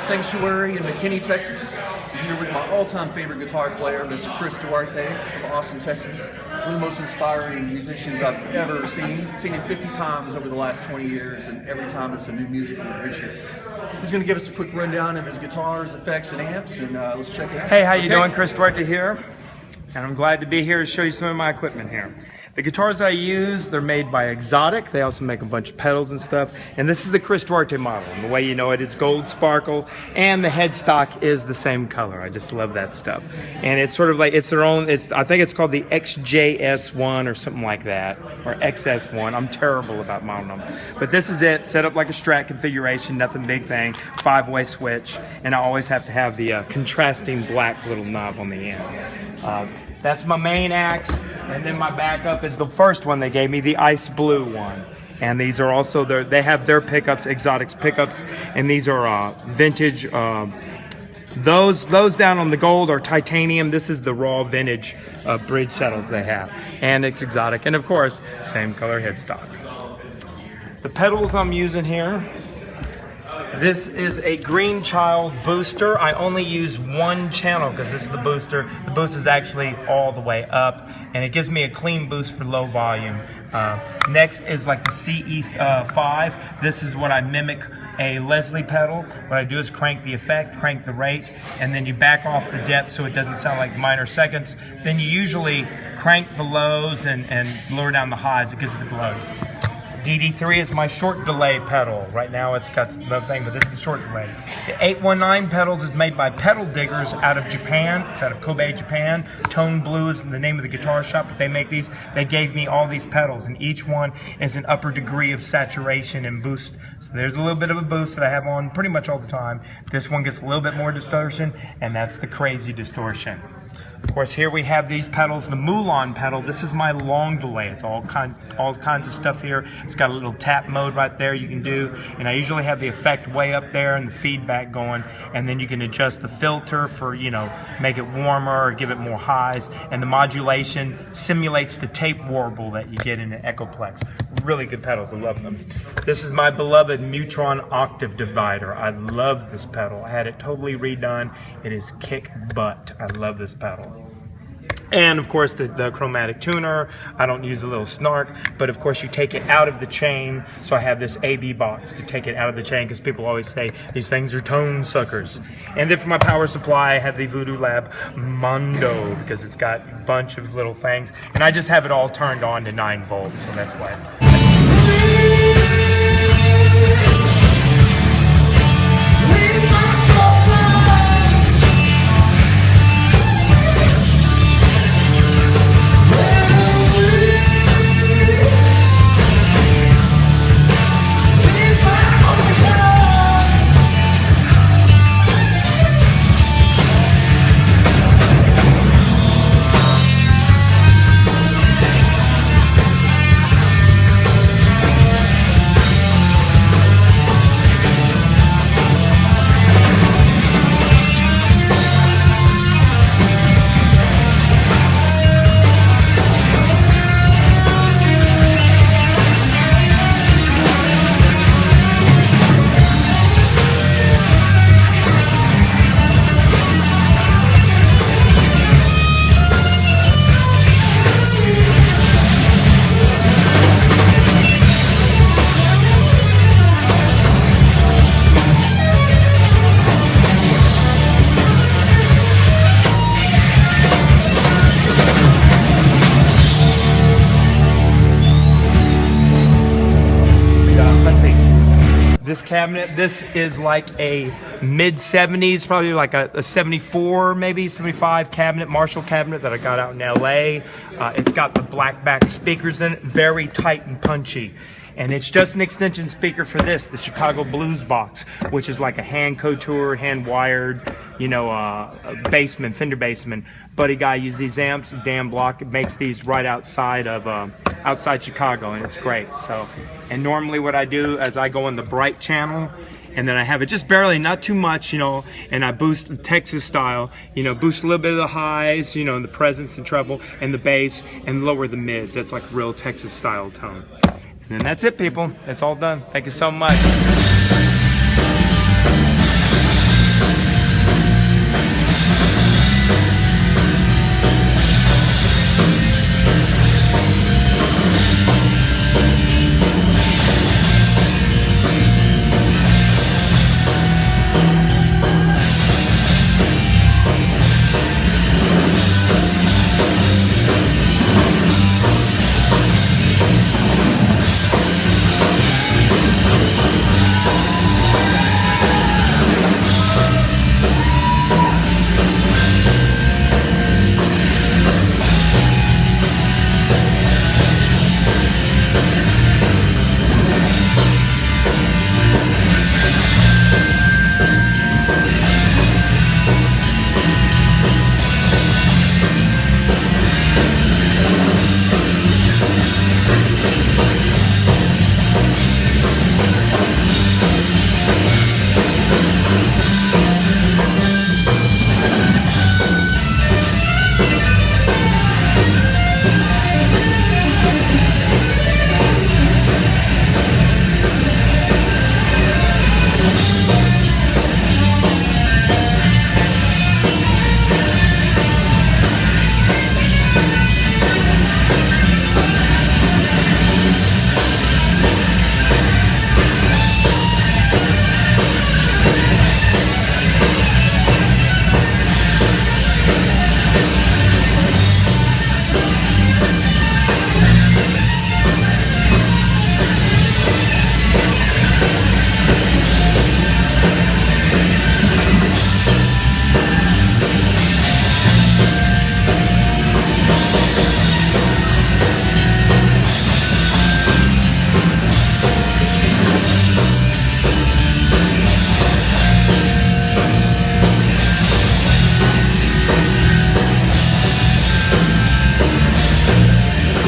sanctuary in McKinney, Texas. I'm here with my all-time favorite guitar player, Mr. Chris Duarte from Austin, Texas. One of the most inspiring musicians I've ever seen. I've seen him 50 times over the last 20 years, and every time it's a new musical adventure. He's going to give us a quick rundown of his guitars, effects, and amps, and let's check it out. Hey, how you doing? Chris Duarte here, and I'm glad to be here to show you some of my equipment here. The guitars I use, they're made by Exotic. They also make a bunch of pedals and stuff. And this is the Chris Duarte model. And the way you know it is gold sparkle, and the headstock is the same color. I just love that stuff. And it's sort of like, it's their own, I think it's called the XJS1 or something like that, or XS1. I'm terrible about model numbers. But this is it, set up like a Strat configuration, nothing big thing, 5-way switch. And I always have to have the contrasting black little knob on the end. That's my main axe, and then my backup is the first one they gave me, the ice blue one. And these are also they have their pickups, Exotic's pickups, and these are vintage. Those down on the gold are titanium. This is the raw vintage bridge saddles they have, and it's Exotic, and of course, same color headstock. The pedals I'm using here. This is a Green Child booster. I only use one channel because this is the booster. The boost is actually all the way up, and it gives me a clean boost for low volume. Next is like the CE5. This is what I mimic a Leslie pedal. What I do is crank the effect, crank the rate, and then you back off the depth so it doesn't sound like minor seconds. Then you usually crank the lows and lower down the highs. It gives the glow. DD3 is my short delay pedal. Right now it's got another thing, but this is the short delay. The 819 pedals is made by Pedal Diggers out of Japan. It's out of Kobe, Japan. Tone Blue is the name of the guitar shop that they make these. They gave me all these pedals, and each one is an upper degree of saturation and boost. So there's a little bit of a boost that I have on pretty much all the time. This one gets a little bit more distortion, and that's the crazy distortion. Of course, here we have these pedals, the Mulan pedal. This is my long delay. It's all kinds of stuff here. It's got a little tap mode right there you can do, and I usually have the effect way up there and the feedback going, and then you can adjust the filter for, you know, make it warmer or give it more highs, and the modulation simulates the tape warble that you get in an Echoplex. Really good pedals, I love them. This is my beloved Mutron octave divider. I love this pedal. I had it totally redone. It is kick butt. I love this pedal. And of course the chromatic tuner. I don't use a little snark, but of course you take it out of the chain. So I have this AB box to take it out of the chain because people always say these things are tone suckers. And then for my power supply, I have the Voodoo Lab Mondo because it's got a bunch of little things. And I just have it all turned on to 9 volts, so that's why. This cabinet, this is like a mid-70s, probably like a 74, maybe 75 cabinet, Marshall cabinet that I got out in LA. It's got the black back speakers in it, very tight and punchy. And it's just an extension speaker for this, the Chicago Blues box, which is like a hand couture, hand wired, you know, bassman, Fender bassman. Buddy guy uses these amps, Dan Block makes these right outside of outside Chicago, and it's great. So, and normally what I do is I go in the bright channel, and then I have it just barely, not too much, you know, and I boost the Texas style, you know, boost a little bit of the highs, you know, and the presence and treble and the bass, and lower the mids. That's like real Texas style tone. And that's it, people. It's all done. Thank you so much.